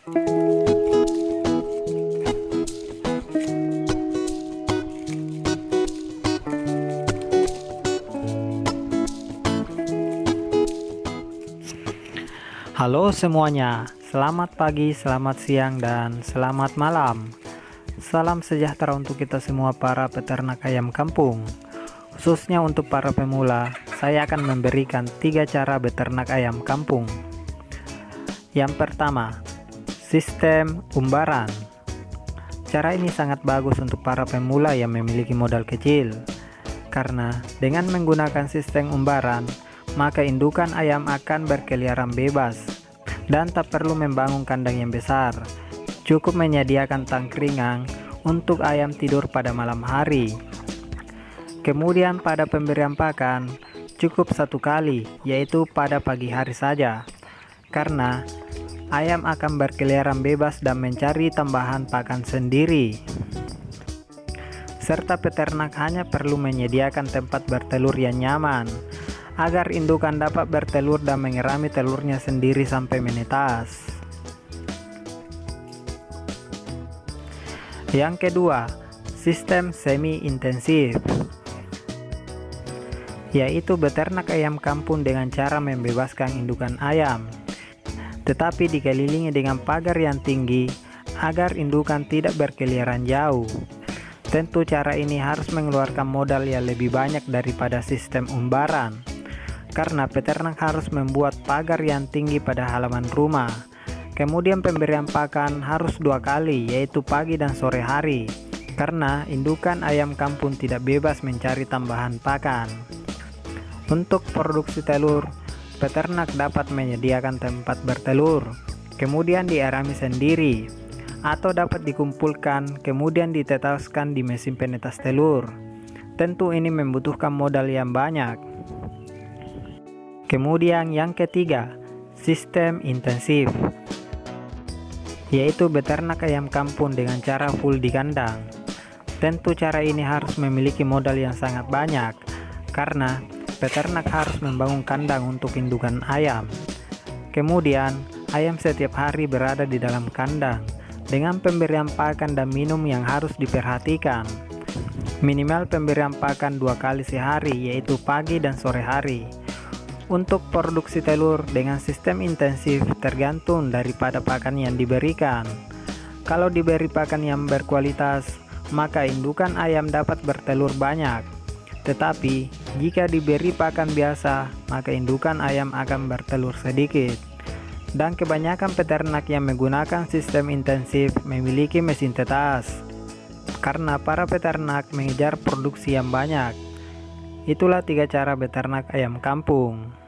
Halo semuanya, selamat pagi, selamat siang, dan selamat malam. Salam sejahtera untuk kita semua para peternak ayam kampung. Khususnya untuk para pemula, saya akan memberikan 3 cara beternak ayam kampung. Yang pertama, sistem umbaran. Cara ini sangat bagus untuk para pemula yang memiliki modal kecil, karena dengan menggunakan sistem umbaran, maka indukan ayam akan berkeliaran bebas dan tak perlu membangun kandang yang besar. Cukup menyediakan tangkringan untuk ayam tidur pada malam hari. Kemudian pada pemberian pakan cukup 1 kali, yaitu pada pagi hari saja, karena ayam akan berkeliaran bebas dan mencari tambahan pakan sendiri. Serta peternak hanya perlu menyediakan tempat bertelur yang nyaman, agar indukan dapat bertelur dan mengerami telurnya sendiri sampai menetas. Yang kedua, sistem semi-intensif, yaitu beternak ayam kampung dengan cara membebaskan indukan ayam, tetapi dikelilingi dengan pagar yang tinggi agar indukan tidak berkeliaran jauh. Tentu cara ini harus mengeluarkan modal yang lebih banyak daripada sistem umbaran, karena peternak harus membuat pagar yang tinggi pada halaman rumah. Kemudian pemberian pakan harus 2 kali, yaitu pagi dan sore hari, karena indukan ayam kampung tidak bebas mencari tambahan pakan. Untuk produksi telur, peternak dapat menyediakan tempat bertelur, kemudian dierami sendiri, atau dapat dikumpulkan kemudian ditetaskan di mesin penetas telur. Tentu ini membutuhkan modal yang banyak. Kemudian yang ketiga, sistem intensif, yaitu beternak ayam kampung dengan cara full di kandang. Tentu cara ini harus memiliki modal yang sangat banyak, karena peternak harus membangun kandang untuk indukan ayam. Kemudian ayam setiap hari berada di dalam kandang dengan pemberian pakan dan minum yang harus diperhatikan. Minimal pemberian pakan 2 kali sehari, yaitu pagi dan sore hari. Untuk produksi telur dengan sistem intensif tergantung daripada pakan yang diberikan. Kalau diberi pakan yang berkualitas, maka indukan ayam dapat bertelur banyak. Tetapi jika diberi pakan biasa, maka indukan ayam akan bertelur sedikit. Dan kebanyakan peternak yang menggunakan sistem intensif memiliki mesin tetas, karena para peternak mengejar produksi yang banyak. Itulah 3 cara beternak ayam kampung.